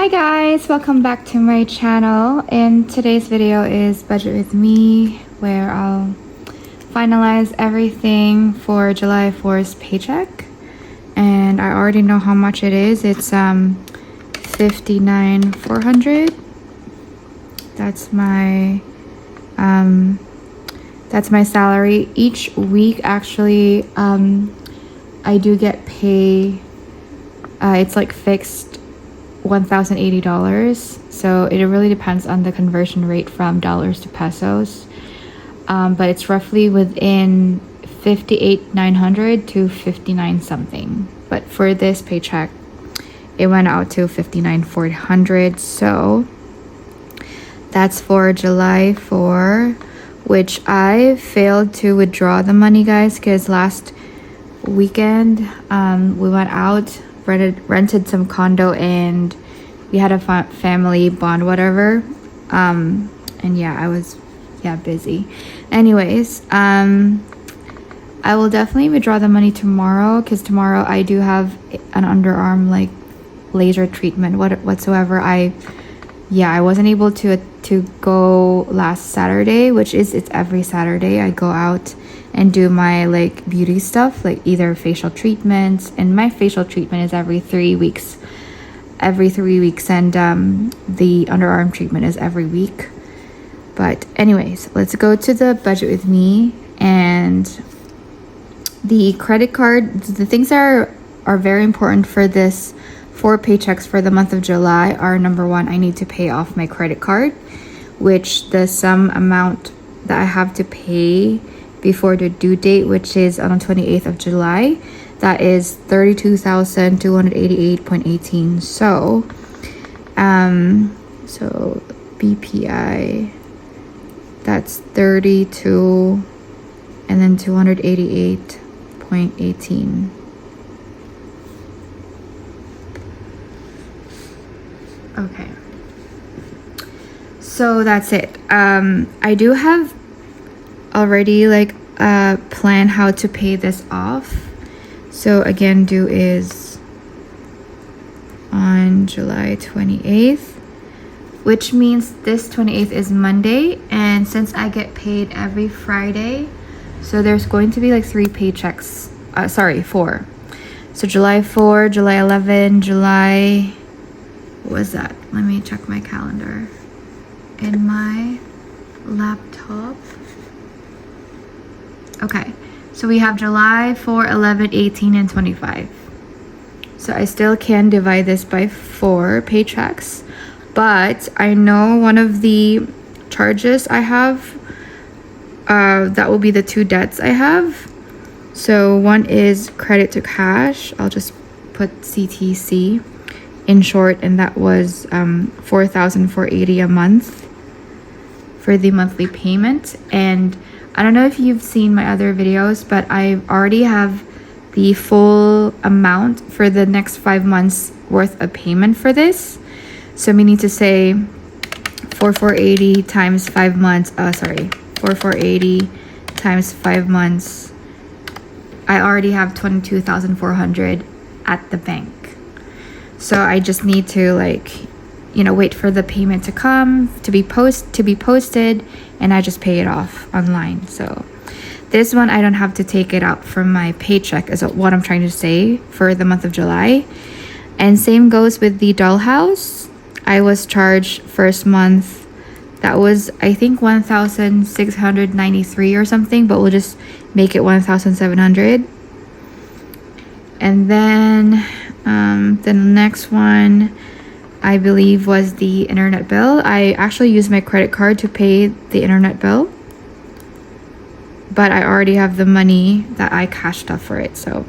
Hi guys, welcome back to my channel, and today's video is Budget with Me, where I'll finalize everything for July 4th paycheck. And I already know how much it is. It's $59,400. That's my salary. Each week actually I do get pay. It's like fixed $1,080, so it really depends on the conversion rate from dollars to pesos, but it's roughly within 58,900 to 59 something. But for this paycheck it went out to 59,400, so that's for July 4, which I failed to withdraw the money, guys, because last weekend we went out, rented some condo, and we had a family bond, whatever, and yeah, I was busy. Anyways, I will definitely withdraw the money tomorrow, because tomorrow I do have an underarm like laser treatment whatsoever. I wasn't able to go last Saturday, which is, it's every Saturday I go out and do my like beauty stuff, like either facial treatments, and my facial treatment is every 3 weeks, and the underarm treatment is every week. But anyways, let's go to the Budget with Me. And the credit card, the things that are very important for this 4 paychecks for the month of July are: number one, I need to pay off my credit card, which the sum amount that I have to pay before the due date, which is on the 28th of July, that is 32,288.18. So BPI, that's 32 and then 288.18. Okay, so that's it. I do have already like a plan how to pay this off. So again, due is on July 28th, which means this 28th is Monday, and since I get paid every Friday, so there's going to be like 3 paychecks, 4. So July 4, July 11, July, what was that? Let me check my calendar in my laptop. Okay, so we have July 4, 11, 18, and 25. So I still can divide this by 4 paychecks, but I know one of the charges I have, that will be the 2 debts I have. So one is credit to cash. I'll just put CTC in short, and that was $4,480 a month for the monthly payment. And I don't know if you've seen my other videos, but I already have the full amount for the next 5 months worth of payment for this. So meaning to say 4,480 times 5 months, 4,480 times 5 months, I already have 22,400 at the bank. So I just need to wait for the payment to come, to be posted, and I just pay it off online. So this one, I don't have to take it out from my paycheck, is what I'm trying to say, for the month of July. And same goes with the dollhouse. I was charged first month, that was I think 1,693 or something, but we'll just make it 1,700. And then the next one, I believe, was the internet bill. I actually used my credit card to pay the internet bill, but I already have the money that I cashed up for it. So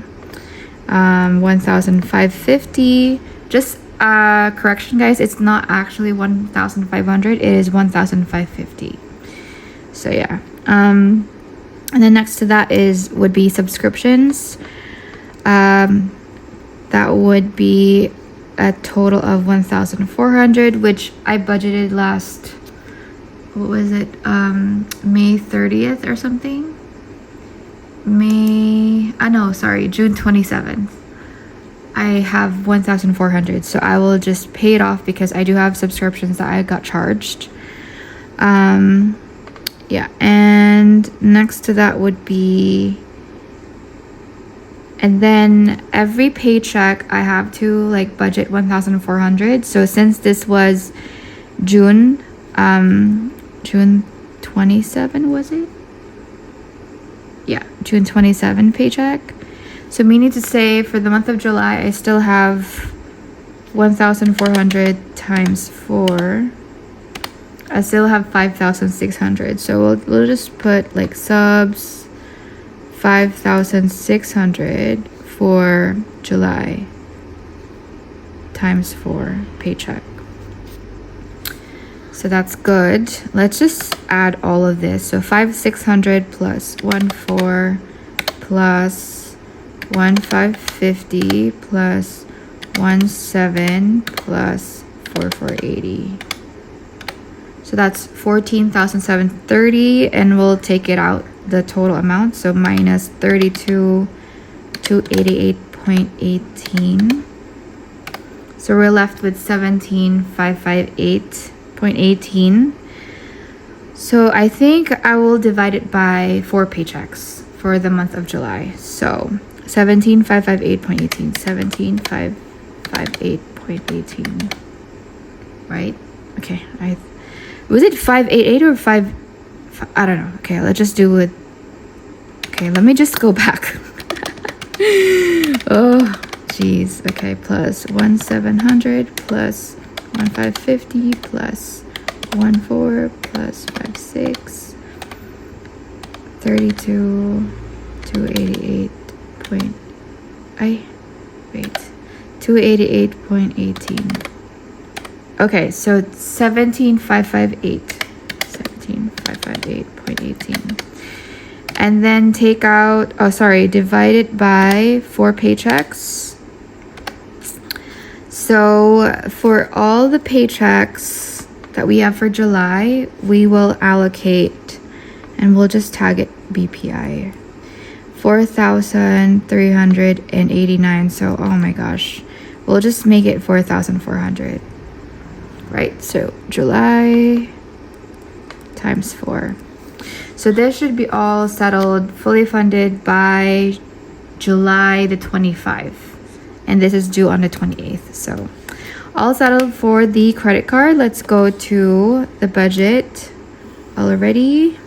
1,550. Just correction, guys, it's not actually 1,500, it is 1,550. So yeah. And then next to that would be subscriptions. That would be a total of 1,400, which I budgeted last, what was it, May 30th or something. June 27th. I have 1,400. So I will just pay it off because I do have subscriptions that I got charged. Yeah, and next to that would be, and then every paycheck I have to like budget 1,400. So since this was June 27, was it? Yeah, June 27 paycheck. So meaning to say for the month of July, I still have 1,400 times 4. I still have 5,600. So we'll just put like subs 5,600 for July times 4 paycheck. So that's good. Let's just add all of this. So 5,600 plus 1,400 plus 1,550 plus 1,700 plus 4,480. So that's 14,730, and we'll take it out the total amount. So minus 32,288.18. So we're left with 17,558.18. So I think I will divide it by 4 paychecks for the month of July. So 17,558.18, 17,558.18, right? Okay, was it 588 or 5? I don't know. Okay, let's just do it. Okay, let me just go back. Oh, jeez. Okay, plus 1,700 plus 1,550 plus 1,400 plus 5,600, 32,288 point. 288.18. Okay, so 17,558.18. And then take out, divide it by 4 paychecks. So for all the paychecks that we have for July, we will allocate, and we'll just tag it BPI, 4,389. So, oh my gosh, we'll just make it 4,400. Right, so July times 4. So this should be all settled, fully funded by July the 25th. And this is due on the 28th. So all settled for the credit card. Let's go to the budget already.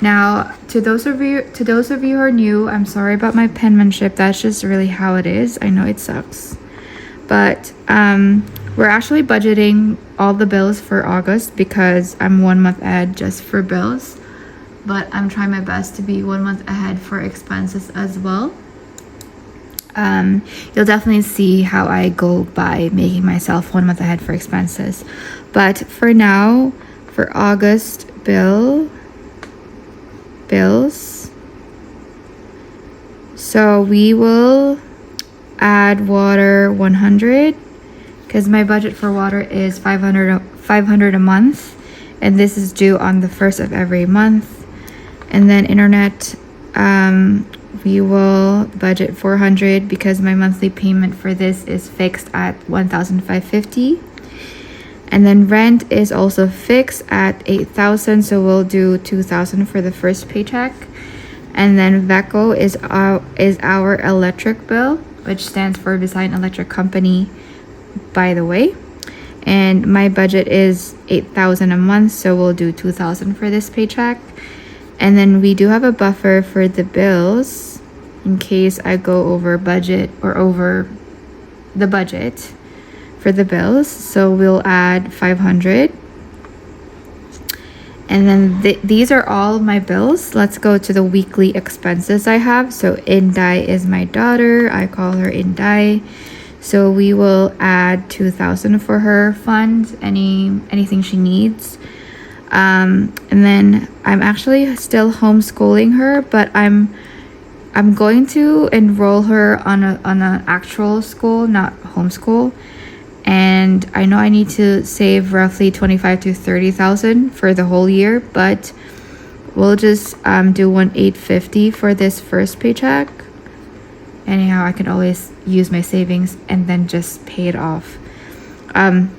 Now, to those of you who are new, I'm sorry about my penmanship. That's just really how it is. I know it sucks. But we're actually budgeting all the bills for August because I'm 1 month ahead just for bills. But I'm trying my best to be 1 month ahead for expenses as well. You'll definitely see how I go by making myself 1 month ahead for expenses. But for now, for August bills, so we will add water 100 because my budget for water is 500 a month, and this is due on the 1st of every month. And then internet, we will budget 400 because my monthly payment for this is fixed at 1,550. And then rent is also fixed at 8,000, so we'll do 2,000 for the first paycheck. And then VECO is our electric bill, which stands for Visayan Electric Company, by the way. And my budget is 8,000 a month, so we'll do 2,000 for this paycheck. And then we do have a buffer for the bills in case I go over budget or over the budget for the bills. So we'll add 500. And then these are all my bills. Let's go to the weekly expenses I have. So Inday is my daughter. I call her Inday. So we will add 2,000 for her fund, anything she needs. And then I'm actually still homeschooling her, but I'm going to enroll her on an actual school, not homeschool. And I know I need to save roughly 25 to 30,000 for the whole year, but we'll just do 1,850 for this first paycheck. anyhow, I can always use my savings and then just pay it off. And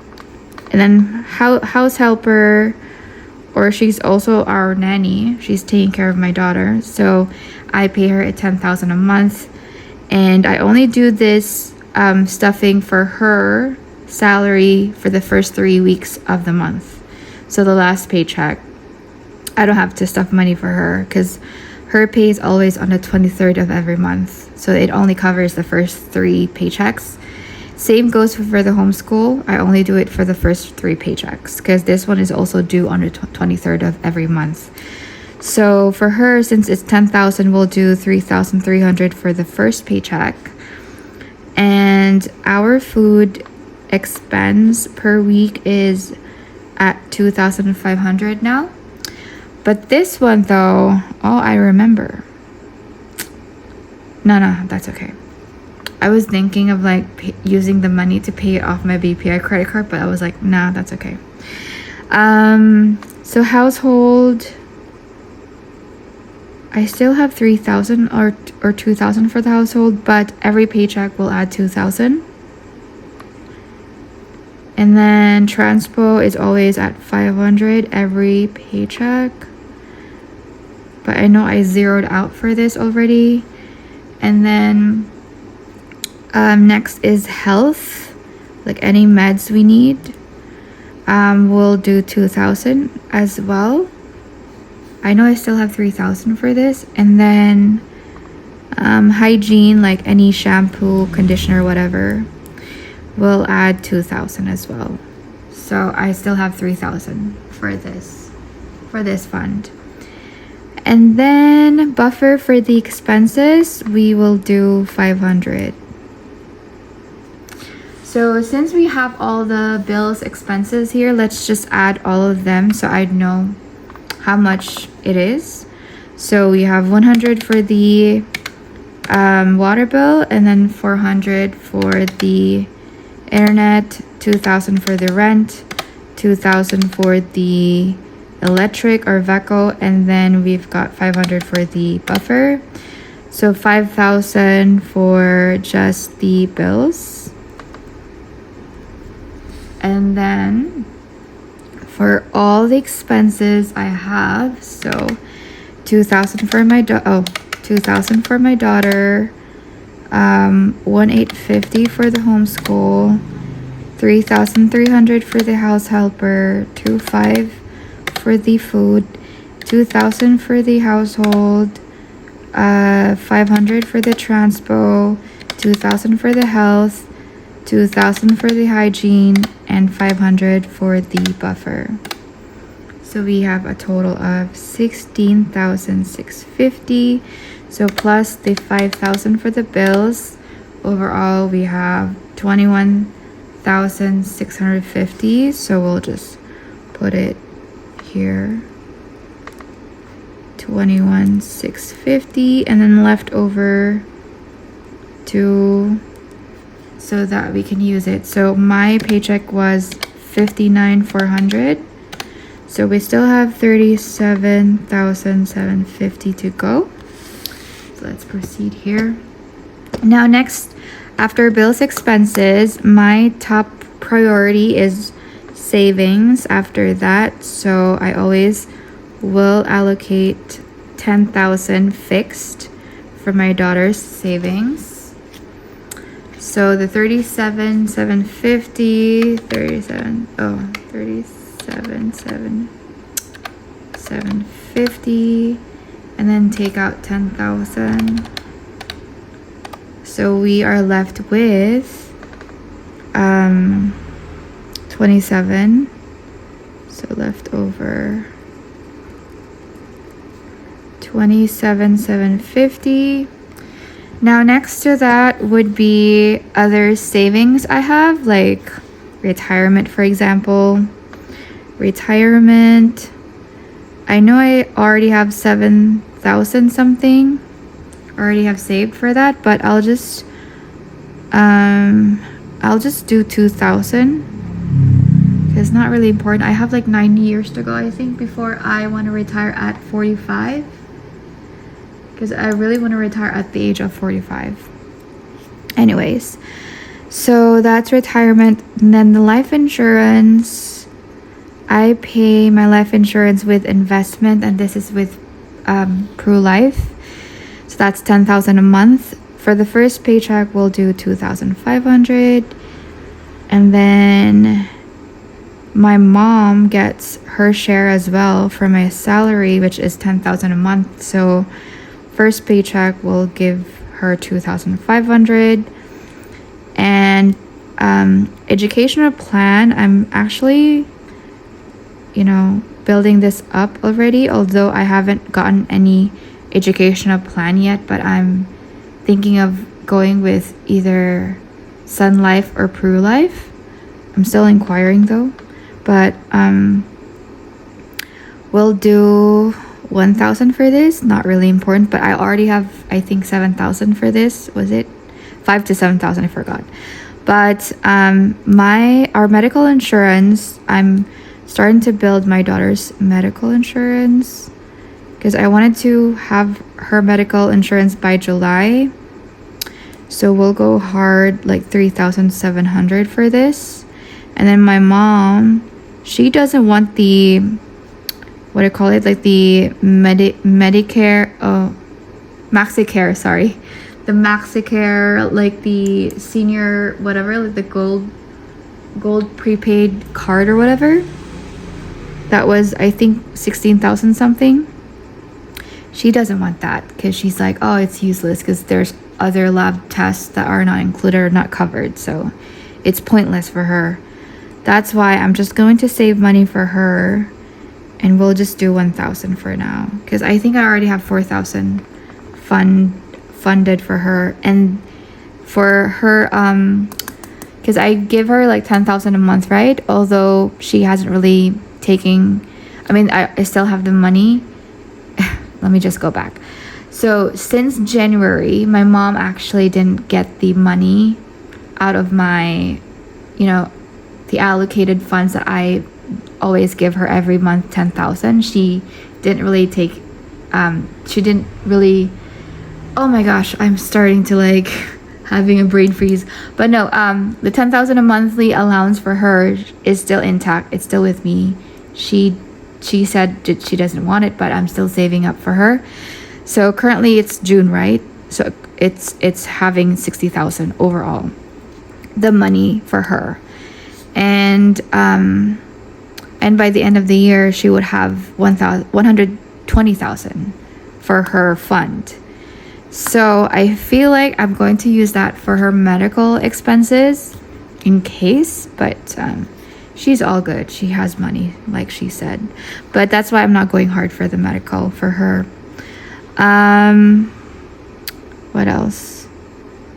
then house helper, or she's also our nanny. She's taking care of my daughter, so I pay her at 10,000 a month, and I only do this stuffing for her salary for the first 3 weeks of the month. So the last paycheck, I don't have to stuff money for her because her pay is always on the 23rd of every month. So it only covers the first 3 paychecks. Same goes for the homeschool. I only do it for the first 3 paychecks because this one is also due on the 23rd of every month. So for her, since it's 10,000, we'll do 3,300 for the first paycheck. And our food expense per week is at 2,500 now. But this one though, oh, I remember. No, that's okay. I was thinking of like using the money to pay off my BPI credit card, but I was like, nah, that's okay. So household, I still have 3,000 or 2,000 for the household, but every paycheck will add 2,000. And then transpo is always at 500 every paycheck. But I know I zeroed out for this already. And then next is health, like any meds we need. We'll do 2,000 as well. I know I still have 3,000 for this. And then hygiene, like any shampoo, conditioner, whatever, we'll add 2,000 as well. So I still have 3,000 for this fund. And then buffer for the expenses, we will do 500. So since we have all the bills, expenses here, let's just add all of them so I'd know how much it is. So we have 100 for the water bill, and then 400 for the internet, 2,000 for the rent, 2,000 for the electric or VECO, and then we've got 500 for the buffer. So 5,000 for just the bills. And then for all the expenses I have, so 2,000 for my 2,000 for my daughter, 1,850 for the homeschool, 3,300 for the house helper, 2,500 for the food, 2,000 for the household, 500 for the transpo, 2,000 for the health, 2,000 for the hygiene, and 500 for the buffer. So we have a total of 16,650. So plus the 5,000 for the bills, overall we have 21,650. So we'll just put it here, 21,650, and then left over to so that we can use it. So my paycheck was 59,400. So we still have 37,750 to go. So let's proceed here. Now next, after bills, expenses, my top priority is savings after that. So I always will allocate 10,000 fixed for my daughter's savings. So the 37,750, and then take out 10,000. So we are left with 27. So left over 27,750. Now next to that would be other savings I have, like retirement, for example. Retirement, I know I already have 7,000 something already have saved for that, but I'll just do 2,000 because it's not really important. I have like 9 years to go, I think, before I want to retire at 45. Because I really want to retire at the age of 45. Anyways, so that's retirement. And then the life insurance, I pay my life insurance with investment, and this is with Pru Life. So that's 10,000 a month. For the first paycheck, we'll do 2,500, and then my mom gets her share as well for my salary, which is 10,000 a month. So first paycheck will give her 2,500. And educational plan, I'm actually, building this up already, although I haven't gotten any educational plan yet, but I'm thinking of going with either Sun Life or Pru Life. I'm still inquiring though, but we'll do 1,000 for this. Not really important, but I already have, I think, 7,000 for this. Was it 5 to 7,000? I forgot. But our medical insurance, I'm starting to build my daughter's medical insurance because I wanted to have her medical insurance by July. So we'll go hard like 3,700 for this. And then my mom, she doesn't want the, what do you call it? Like the Medicare, MaxiCare, sorry. The MaxiCare, like the senior, whatever, like the gold prepaid card or whatever. That was, I think, 16,000 something. She doesn't want that because she's like, oh, it's useless because there's other lab tests that are not included or not covered. So it's pointless for her. That's why I'm just going to save money for her, and we'll just do 1,000 for now because I think I already have 4,000 funded for her. And for her, because I give her like 10,000 a month, right? Although she hasn't really taken, I still have the money. Let me just go back. So since January, my mom actually didn't get the money out of my, the allocated funds that I always give her every month, 10,000. She didn't really take, oh my gosh, I'm starting to like having a brain freeze. But no, the 10,000 a monthly allowance for her is still intact. It's still with me. She said she doesn't want it, but I'm still saving up for her. So currently it's June, right? So it's having 60,000 overall, the money for her. And by the end of the year, she would have 120,000 for her fund. So I feel like I'm going to use that for her medical expenses in case, but she's all good. She has money, like she said. But that's why I'm not going hard for the medical for her. What else?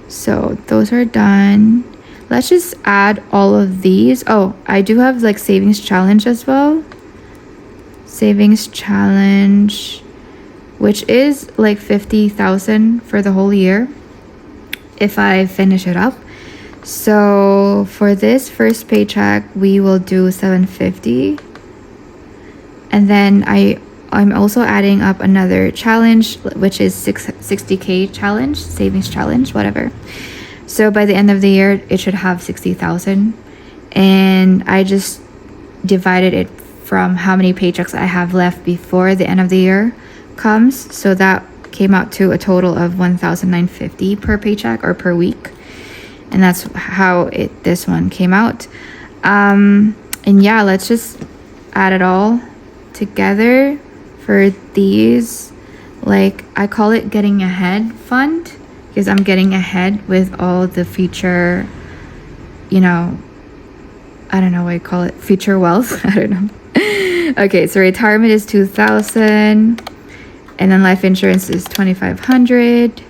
So those are done. Let's just add all of these. Oh, I do have like savings challenge as well. Savings challenge, which is like 50,000 for the whole year if I finish it up. So for this first paycheck, we will do 750. And then I'm also adding up another challenge, which is 60K challenge, savings challenge, whatever. So by the end of the year, it should have 60,000. And I just divided it from how many paychecks I have left before the end of the year comes. So that came out to a total of 1,950 per paycheck or per week. And that's how this one came out. And yeah, let's just add it all together for these. Like, I call it getting ahead fund because I'm getting ahead with all the future, I don't know what you call it, future wealth. I don't know. Okay, so retirement is 2,000, and then life insurance is 2,500.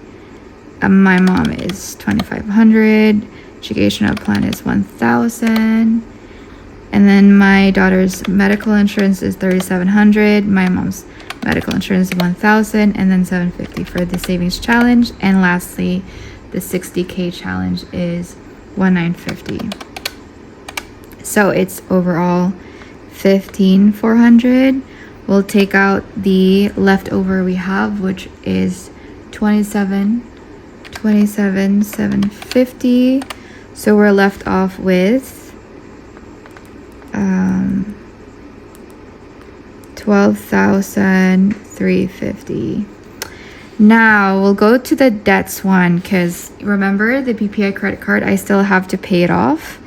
My mom is 2,500. Educational plan is 1,000. And then my daughter's medical insurance is 3,700. My mom's medical insurance is 1,000, and then 750 for the savings challenge. And lastly, the 60K challenge is 1,950. So it's overall 15,400. We'll take out the leftover we have, which is 27 27,750. So we're left off with 12,350. Now we'll go to the debts one, because remember the BPI credit card, I still have to pay it off.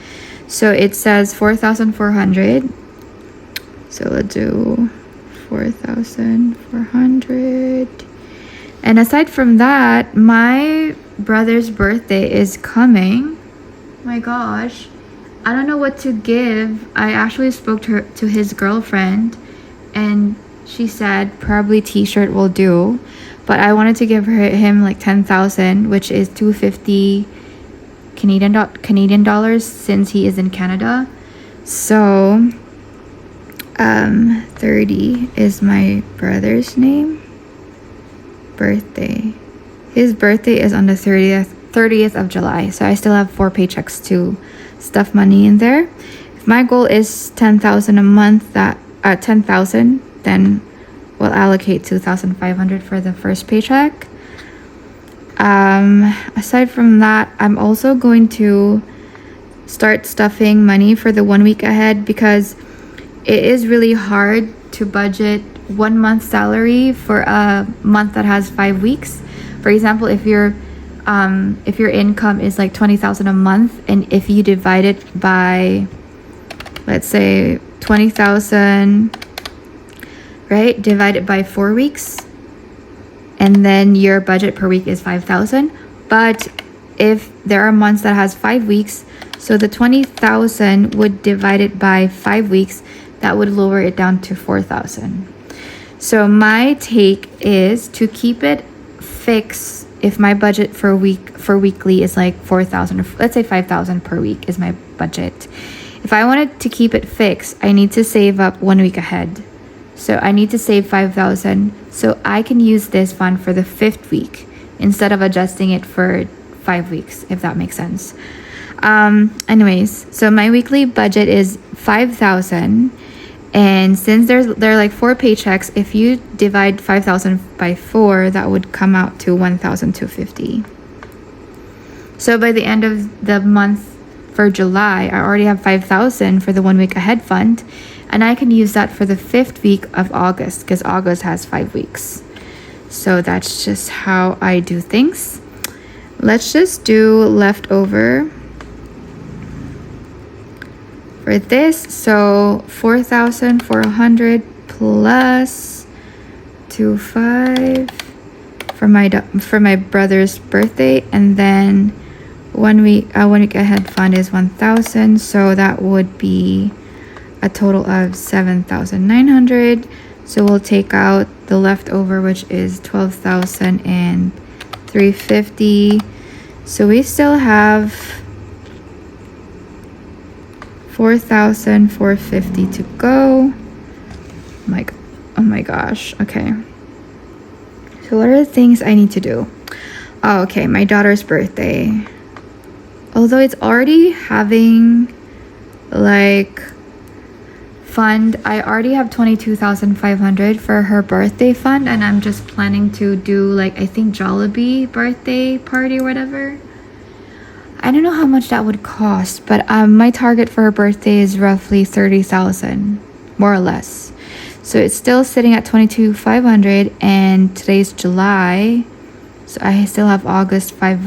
So it says 4,400. So let's do 4,400. And aside from that, my brother's birthday is coming. My gosh, I don't know what to give. I actually spoke to his girlfriend, and she said probably t-shirt will do, but I wanted to give him like 10,000, which is 250 Canadian dollars, since he is in Canada. So 30 is my brother's birthday. His birthday is on the 30th of July. So I still have 4 paychecks to stuff money in there. If my goal is 10,000 a month, 10,000, then we'll allocate 2,500 for the first paycheck. Aside from that, I'm also going to start stuffing money for the 1 week ahead, because it is really hard to budget 1 month's salary for a month that has 5 weeks. For example, if your income is like 20,000 a month, and if you divide it by, let's say 20,000, right? Divide it by 4 weeks, and then your budget per week is 5,000. But if there are months that has 5 weeks, so the 20,000 would divide it by 5 weeks, that would lower it down to 4,000. So my take is to keep it fixed. If my budget for weekly is like 4,000, or let's say 5,000 per week is my budget. If I wanted to keep it fixed, I need to save up 1 week ahead. So I need to save 5,000, so I can use this fund for the 5th week instead of adjusting it for 5 weeks, if that makes sense. Anyways, so my weekly budget is 5,000, and since there are like 4 paychecks, if you divide 5,000 by 4, that would come out to 1,250. So by the end of the month for July, I already have 5,000 for the 1 week ahead fund, and I can use that for the 5th week of August, because August has 5 weeks. So that's just how I do things. Let's just do leftover for this. So 4,400 plus 25 for my brother's birthday, and then 1 week ahead fund is 1,000. So that would be a total of 7,900. So we'll take out the leftover, which is 12,350. So we still have 4,450 to go. Oh my gosh. Okay. So what are the things I need to do? Oh, okay. My daughter's birthday. Although it's already having like fund, I already have 22,500 for her birthday fund, and I'm just planning to do like, I think Jollibee birthday party or whatever. I don't know how much that would cost, but my target for her birthday is roughly 30,000, more or less. So it's still sitting at 22,500, and today's July, so I still have August, five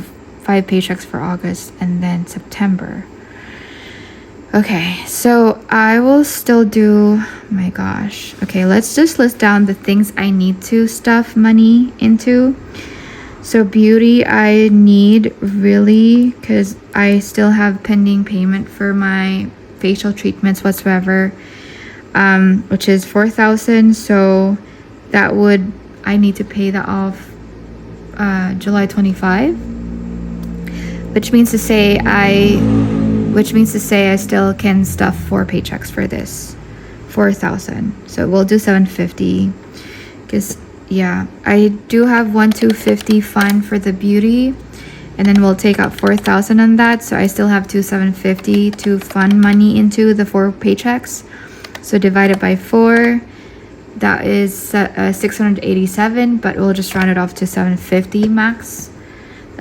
paychecks for August, and then September. Okay, so I will still do, oh my gosh. Okay, let's just list down the things I need to stuff money into. So beauty, I need really, because I still have pending payment for my facial treatments whatsoever, which is 4,000. So that would, I need to pay that off July 25, which means to say I still can stuff 4 paychecks for this, 4,000. So we'll do 750, because yeah, I do have 1,250 fund for the beauty, and then we'll take out 4,000 on that. So I still have 2,750 to fund money into the 4 paychecks. So divided by 4, that is 687, but we'll just round it off to 750 max.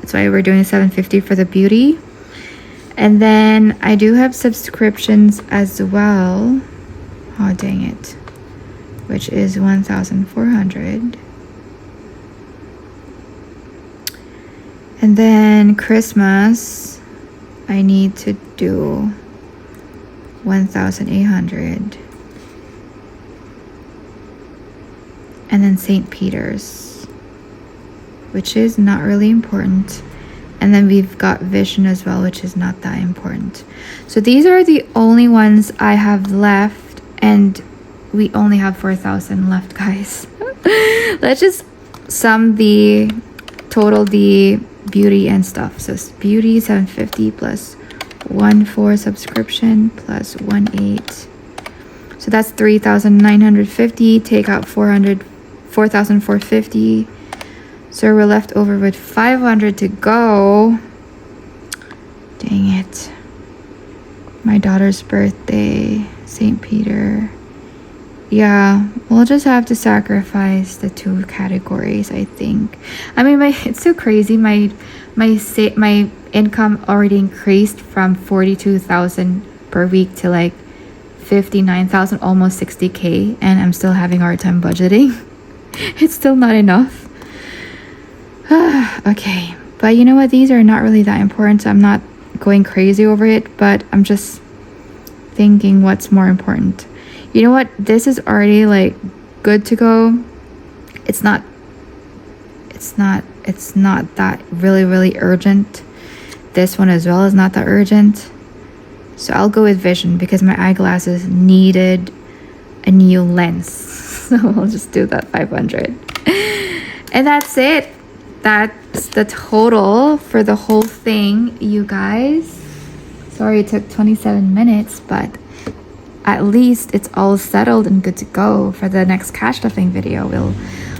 That's why we're doing $750 for the beauty. And then I do have subscriptions as well. Oh, dang it. Which is $1,400. And then Christmas, I need to do $1,800. And then St. Peter's, which is not really important. And then we've got Vision as well, which is not that important. So these are the only ones I have left, and we only have 4,000 left, guys. Let's just sum the total, the beauty and stuff. So it's beauty 750 plus 1,400 subscription plus 1,800. So that's 3,950. Take out 4,450. So we're left over with 500 to go. Dang it. My daughter's birthday, St. Peter. Yeah, we'll just have to sacrifice the 2 categories, I think. I mean, it's so crazy. My income already increased from 42,000 per week to like 59,000, almost 60K, and I'm still having a hard time budgeting. It's still not enough. Okay, but you know what? These are not really that important, so I'm not going crazy over it, but I'm just thinking what's more important. You know what? This is already like good to go. It's not that really urgent. This one as well is not that urgent. So I'll go with Vision because my eyeglasses needed a new lens. So I'll just do that 500. And that's it. That's the total for the whole thing, you guys. Sorry it took 27 minutes, but at least it's all settled and good to go for the next cash stuffing video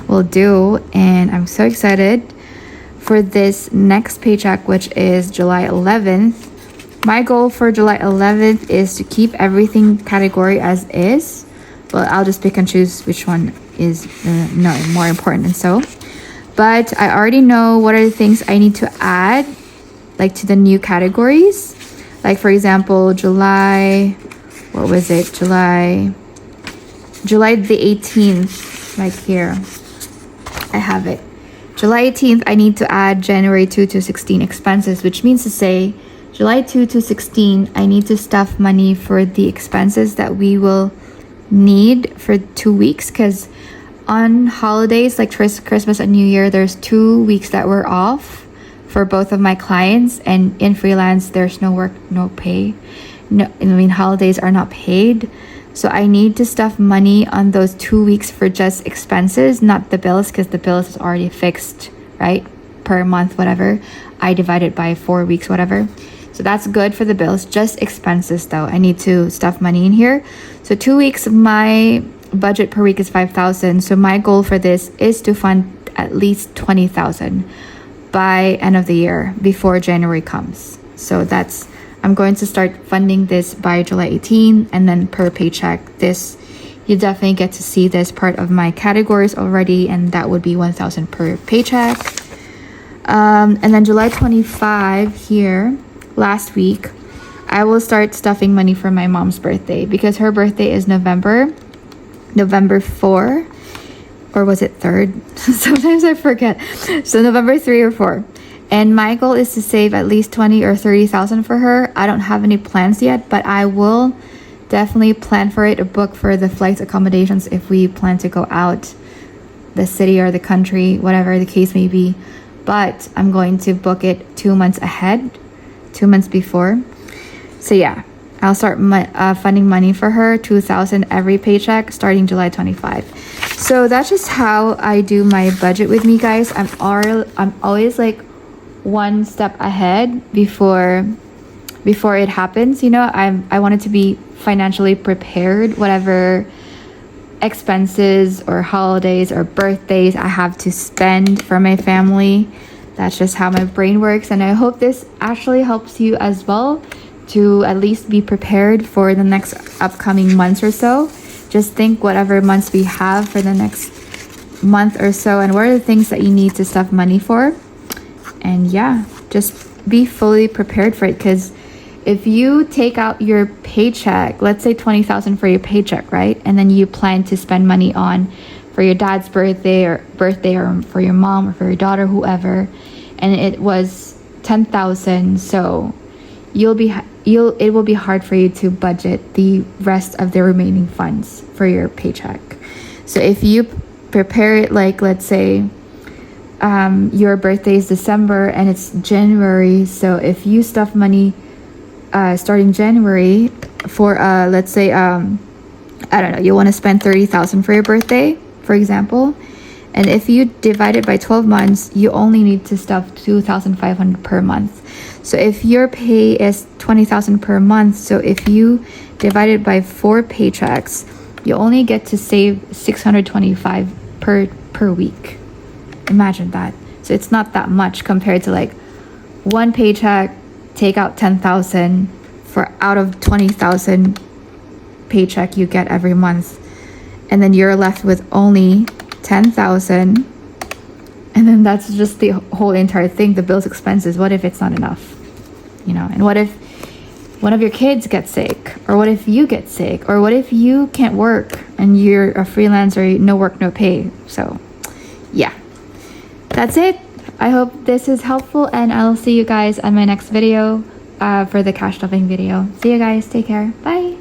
we'll do. And I'm so excited for this next paycheck, which is July 11th. My goal for July 11th is to keep everything category as is. Well, I'll just pick and choose which one is more important and so. But I already know what are the things I need to add, like to the new categories. Like for example, July the 18th, like here. I have it. July 18th, I need to add January 2 to 16 expenses, which means to say July 2 to 16, I need to stuff money for the expenses that we will need for 2 weeks, because on holidays like Christmas and New Year, there's 2 weeks that we're off for both of my clients, and in freelance there's no work, no pay. No, I mean holidays are not paid. So I need to stuff money on those 2 weeks for just expenses, not the bills, because the bills is already fixed, right? Per month, whatever. I divide it by 4 weeks, whatever. So that's good for the bills. Just expenses though, I need to stuff money in here. So 2 weeks, my budget per week is 5,000. So my goal for this is to fund at least 20,000 by end of the year before January comes. So that's, I'm going to start funding this by July 18, and then per paycheck, this, you definitely get to see this part of my categories already, and that would be 1,000 per paycheck. And then July 25 here, last week, I will start stuffing money for my mom's birthday, because her birthday is November 4, or was it 3rd? Sometimes I forget. So November 3 or 4. And my goal is to save at least 20 or 30,000 for her. I don't have any plans yet, but I will definitely plan for it, or book for the flights, accommodations if we plan to go out the city or the country, whatever the case may be. But I'm going to book it 2 months ahead, 2 months before. So yeah, I'll start funding money for her, 2,000 every paycheck starting July 25. So that's just how I do my budget with me, guys. I'm always like one step ahead before it happens. You know, I wanted to be financially prepared, whatever expenses or holidays or birthdays I have to spend for my family. That's just how my brain works, and I hope this actually helps you as well to at least be prepared for the next upcoming months or so. Just think whatever months we have for the next month or so, and what are the things that you need to stuff money for. And yeah, just be fully prepared for it, because if you take out your paycheck, let's say 20,000 for your paycheck, right? And then you plan to spend money on for your dad's birthday or for your mom or for your daughter, whoever, and it was 10,000, so it will be hard for you to budget the rest of the remaining funds for your paycheck. So if you prepare it, like, let's say your birthday is December and it's January, so if you stuff money starting January for let's say I don't know, you want to spend 30,000 for your birthday, for example, and if you divide it by 12 months, you only need to stuff 2,500 per month. So if your pay is 20,000 per month, so if you divide it by 4 paychecks, you only get to save 625 per week. Imagine that. So it's not that much compared to like one paycheck, take out 10,000 for out of 20,000 paycheck you get every month, and then you're left with only 10,000, and then that's just the whole entire thing, the bills, expenses. What if it's not enough, you know? And what if one of your kids gets sick, or what if you get sick, or what if you can't work and you're a freelancer, no work, no pay? So yeah, that's it. I hope this is helpful, and I'll see you guys on my next video for the cash stuffing video. See you guys. Take care. Bye.